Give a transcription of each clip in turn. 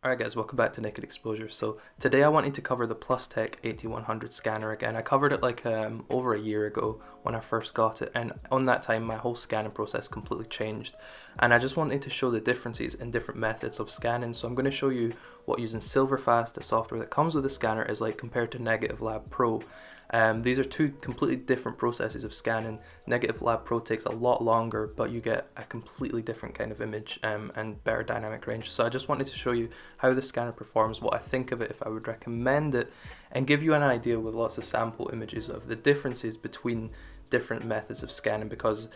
Alright guys, welcome back to Naked Exposure. So today I wanted to cover the Plustek 8100 scanner again. I covered it like over a year ago when I first got it, and on that time my whole scanning process completely changed, and I just wanted to show the differences in different methods of scanning. So I'm going to show you what using Silverfast, the software that comes with the scanner, is like compared to Negative Lab Pro. These are two completely different processes of scanning. Negative Lab Pro takes a lot longer, but you get a completely different kind of image and better dynamic range. So I just wanted to show you how the scanner performs, what I think of it, if I would recommend it, and give you an idea with lots of sample images of the differences between different methods of scanning, because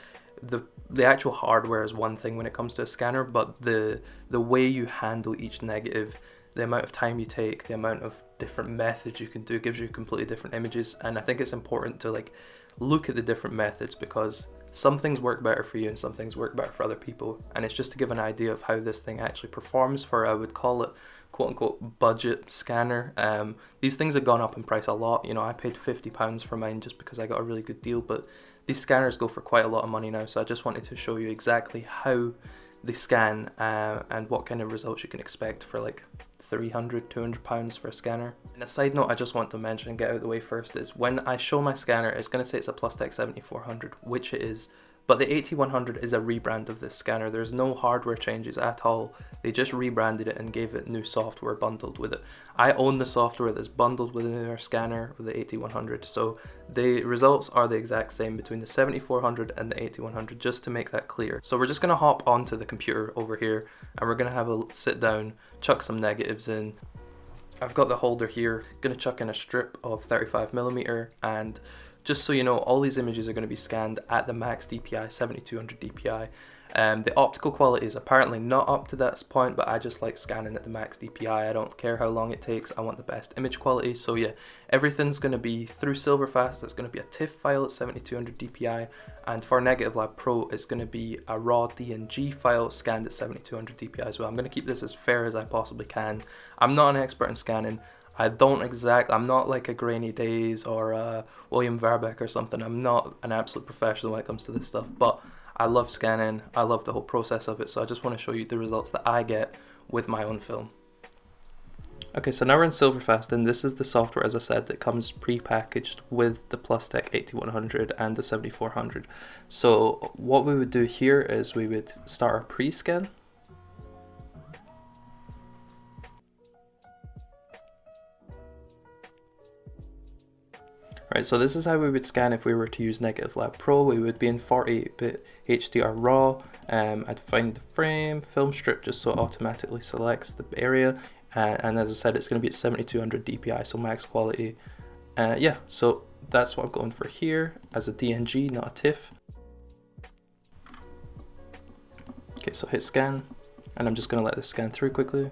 the actual hardware is one thing when it comes to a scanner, but the way you handle each negative, the amount of time you take, the amount of different methods you can do gives you completely different images. And I think it's important to like look at the different methods, because some things work better for you and some things work better for other people, and it's just to give an idea of how this thing actually performs for, I would call it, quote unquote, budget scanner. These things have gone up in price a lot. You know, I paid £50 for mine just because I got a really good deal, but these scanners go for quite a lot of money now. So I just wanted to show you exactly how they scan and what kind of results you can expect for like £300–200 for a scanner. And a side note I just want to mention and get out of the way first is, when I show my scanner, it's going to say it's a Plustek 7400, which it is, but the 8100 is a rebrand of this scanner. There's no hardware changes at all. They just rebranded it and gave it new software bundled with it. I own the software that's bundled with the newer scanner, with the 8100, so the results are the exact same between the 7400 and the 8100, just to make that clear. So we're just going to hop onto the computer over here and we're going to have a sit down, chuck some negatives in. I've got the holder here, going to chuck in a strip of 35mm, and just so you know, all these images are going to be scanned at the max DPI, 7200 DPI. The optical quality is apparently not up to that point, but I just like scanning at the max DPI. I don't care how long it takes, I want the best image quality. So yeah, everything's going to be through Silverfast. It's going to be a TIFF file at 7200 DPI, and for Negative Lab Pro it's going to be a raw DNG file scanned at 7200 DPI as well. I'm going to keep this as fair as I possibly can. I'm not an expert in scanning. I'm not like a Grainy Days or a William Verbeek or something. I'm not an absolute professional when it comes to this stuff, but I love scanning, I love the whole process of it, so I just want to show you the results that I get with my own film. Okay, so now we're in Silverfast, and this is the software, as I said, that comes pre-packaged with the Plustek 8100 and the 7400. So what we would do here is we would start our pre-scan. Right, so this is how we would scan if we were to use Negative Lab Pro. We would be in 48-bit HDR RAW. I'd find the frame, film strip, just so it automatically selects the area. And as I said, it's going to be at 7200 DPI, so max quality. Yeah, so that's what I'm going for here as a DNG, not a TIFF. Okay, so hit scan, and I'm just going to let this scan through quickly.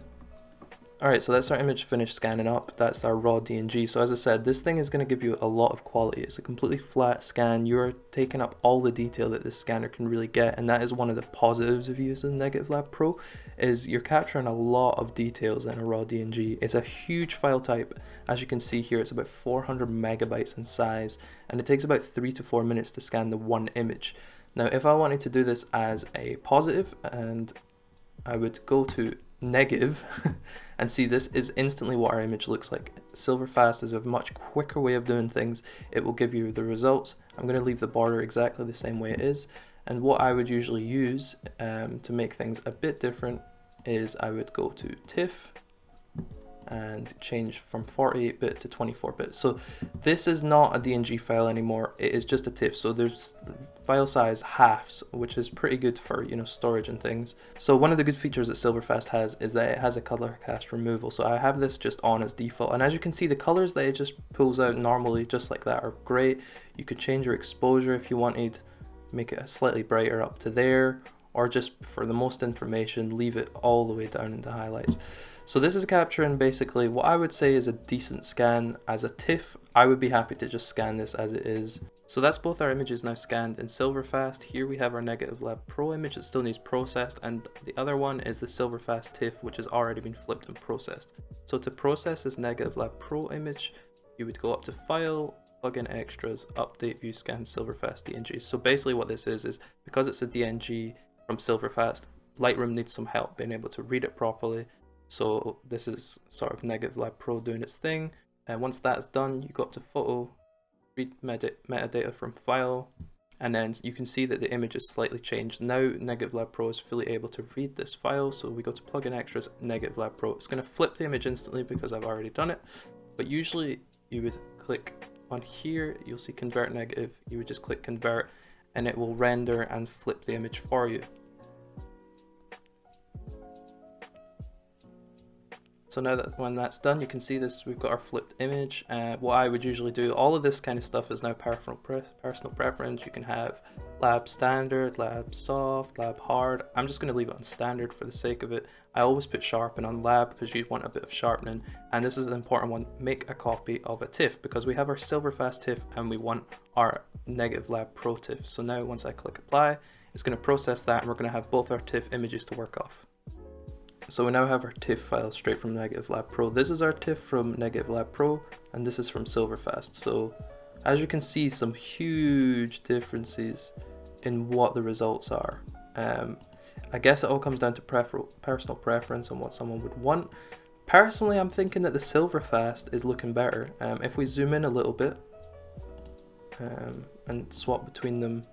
Alright, so that's our image finished scanning up. That's our raw DNG. So as I said, this thing is going to give you a lot of quality. It's a completely flat scan. You're taking up all the detail that this scanner can really get, and that is one of the positives of using Negative Lab Pro, is you're capturing a lot of details in a raw DNG. It's a huge file type. As you can see here, it's about 400 megabytes in size, and it takes about 3 to 4 minutes to scan the one image. Now, if I wanted to do this as a positive, and I would go to negative and see, this is instantly what our image looks like. Silverfast is a much quicker way of doing things. It will give you the results. I'm going to leave the border exactly the same way it is, and what I would usually use to make things a bit different is I would go to TIFF and change from 48-bit to 24-bit. So this is not a DNG file anymore, it is just a TIFF, so there's file size halves, which is pretty good for, you know, storage and things. So one of the good features that Silverfast has is that it has a color cast removal. So I have this just on as default, and as you can see, the colors that it just pulls out normally just like that are great. You could change your exposure if you wanted, make it slightly brighter up to there, or just for the most information leave it all the way down into highlights. So this is capturing basically what I would say is a decent scan. As a TIFF, I would be happy to just scan this as it is. So that's both our images now scanned in Silverfast. Here we have our Negative Lab Pro image that still needs processed, and the other one is the Silverfast TIFF, which has already been flipped and processed. So to process this Negative Lab Pro image, you would go up to File, Plugin Extras, Update View Scan Silverfast DNG. So basically what this is because it's a DNG from Silverfast, Lightroom needs some help being able to read it properly. So this is sort of Negative Lab Pro doing its thing. And once that's done, you go up to photo, read metadata from file, and then you can see that the image is slightly changed. Now Negative Lab Pro is fully able to read this file, so we go to plugin extras, Negative Lab Pro. It's going to flip the image instantly because I've already done it, but usually you would click on here, you'll see convert negative, you would just click convert and it will render and flip the image for you. So now that when that's done, you can see this, we've got our flipped image. What I would usually do, all of this kind of stuff is now personal preference. You can have lab standard, lab soft, lab hard. I'm just going to leave it on standard for the sake of it. I always put sharpen on lab because you want a bit of sharpening. And this is an important one, make a copy of a TIFF because we have our Silverfast TIFF and we want our Negative Lab Pro TIFF. So now once I click apply, it's going to process that and we're going to have both our TIFF images to work off. So we now have our TIFF file straight from Negative Lab Pro. This is our TIFF from Negative Lab Pro and this is from Silverfast. So as you can see, some huge differences in what the results are. I guess it all comes down to personal preference and what someone would want. Personally, I'm thinking that the Silverfast is looking better. If we zoom in a little bit and swap between them,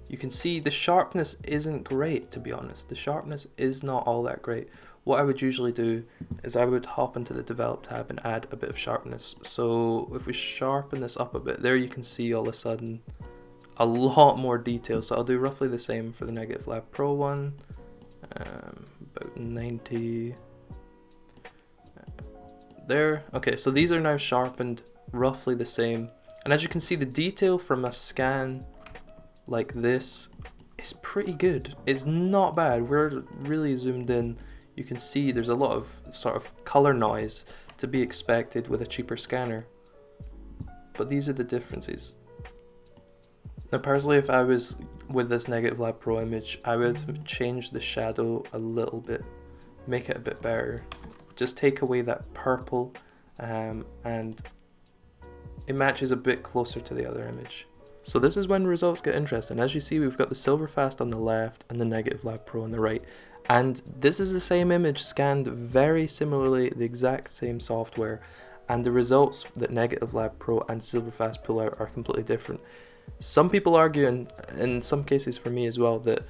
you can see the sharpness isn't great, to be honest. The sharpness is not all that great. What I would usually do is I would hop into the develop tab and add a bit of sharpness. So if we sharpen this up a bit, there you can see all of a sudden a lot more detail. So I'll do roughly the same for the Negative Lab Pro one, about 90. There. Okay, so these are now sharpened roughly the same. And as you can see, the detail from a scan like this is pretty good. It's not bad. We're really zoomed in. You can see there's a lot of sort of color noise to be expected with a cheaper scanner. But these are the differences. Now personally, if I was with this Negative Lab Pro image, I would change the shadow a little bit, make it a bit better. Just take away that purple and it matches a bit closer to the other image. So this is when results get interesting. As you see, we've got the Silverfast on the left and the Negative Lab Pro on the right. And this is the same image scanned very similarly, the exact same software. And the results that Negative Lab Pro and Silverfast pull out are completely different. Some people argue, and in some cases for me as well, that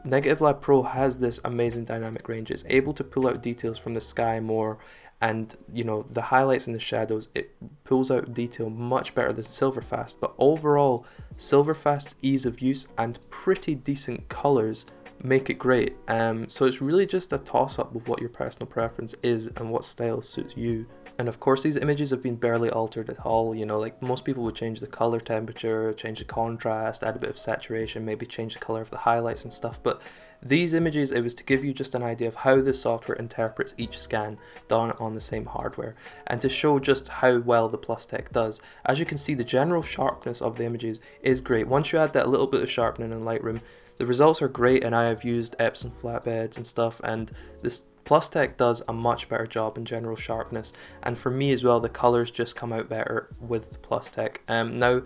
Negative Lab Pro has this amazing dynamic range. It's able to pull out details from the sky more, and you know, the highlights and the shadows, it pulls out detail much better than Silverfast. But overall, Silverfast's ease of use and pretty decent colors make it great. So it's really just a toss-up with what your personal preference is and what style suits you. And of course, these images have been barely altered at all. You know, like most people would change the color temperature, change the contrast, add a bit of saturation, maybe change the color of the highlights and stuff. But these images, it was to give you just an idea of how the software interprets each scan done on the same hardware, and to show just how well the Plustek does. As you can see, the general sharpness of the images is great. Once you add that little bit of sharpening in Lightroom, the results are great, and I have used Epson flatbeds and stuff, and this Plustek does a much better job in general sharpness. And for me as well, the colors just come out better with the Plustek. Now,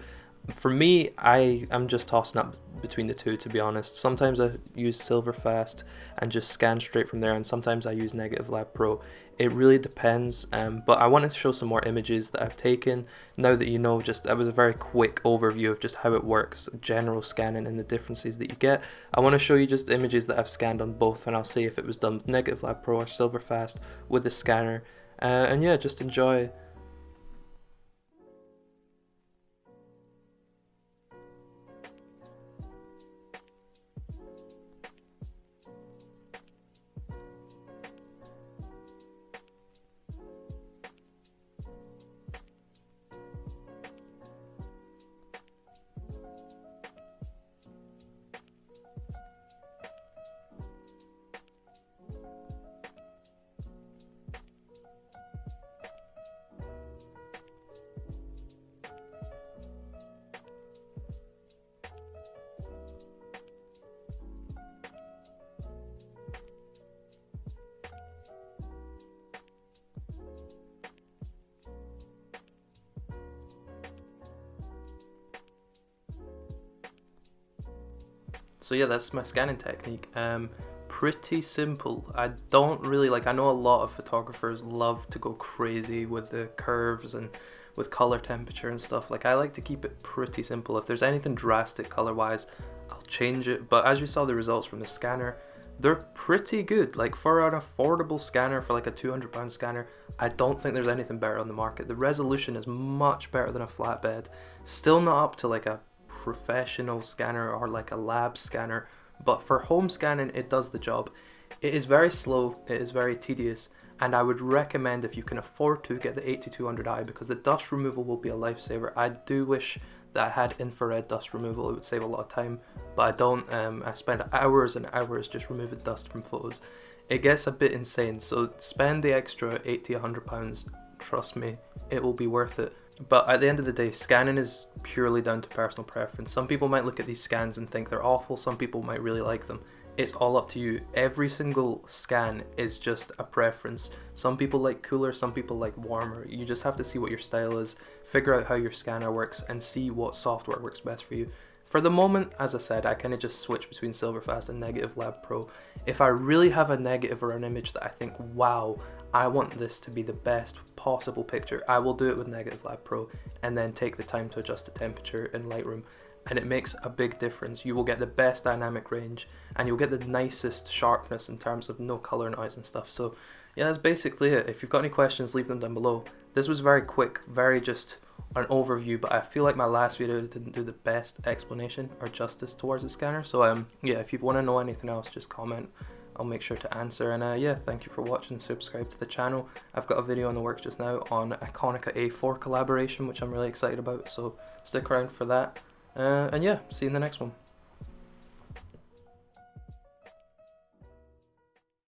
for me, I'm just tossing up between the two, to be honest. Sometimes I use Silverfast and just scan straight from there, and sometimes I use Negative Lab Pro. It really depends, but I wanted to show some more images that I've taken. Now that you know, just that was a very quick overview of just how it works, general scanning and the differences that you get. I want to show you just images that I've scanned on both, and I'll see if it was done with Negative Lab Pro or Silverfast with the scanner. And yeah, just enjoy. So yeah, that's my scanning technique. pretty simple. I don't really like, I know a lot of photographers love to go crazy with the curves and with color temperature and stuff. Like, I like to keep it pretty simple. If there's anything drastic color wise, I'll change it. But as you saw the results from the scanner, they're pretty good. Like, for an affordable scanner, for like a £200 scanner, I don't think there's anything better on the market. The resolution is much better than a flatbed. Still not up to like a professional scanner or like a lab scanner, but for home scanning it does the job. It is very slow, it is very tedious, and I would recommend, if you can afford to, get the 8200i, because the dust removal will be a lifesaver. I do wish that I had infrared dust removal, it would save a lot of time, but I don't. I spend hours and hours just removing dust from photos. It gets a bit insane, so spend the extra £80–100, trust me, it will be worth it. But at the end of the day, scanning is purely down to personal preference. Some people might look at these scans and think they're awful, some people might really like them. It's all up to you. Every single scan is just a preference. Some people like cooler, some people like warmer. You just have to see what your style is, figure out how your scanner works, and see what software works best for you. For the moment, as I said, I kind of just switch between Silverfast and Negative Lab Pro. If I really have a negative or an image that I think, wow, I want this to be the best possible picture, I will do it with Negative Lab Pro and then take the time to adjust the temperature in Lightroom. And it makes a big difference. You will get the best dynamic range and you'll get the nicest sharpness in terms of no color noise and stuff. So yeah, that's basically it. If you've got any questions, leave them down below. This was very quick, very just an overview, but I feel like my last video didn't do the best explanation or justice towards the scanner. So yeah, if you want to know anything else, just comment. I'll make sure to answer. And yeah, thank you for watching. Subscribe to the channel. I've got a video in the works just now on a Konica A4 collaboration, which I'm really excited about, so stick around for that. And yeah, see you in the next one.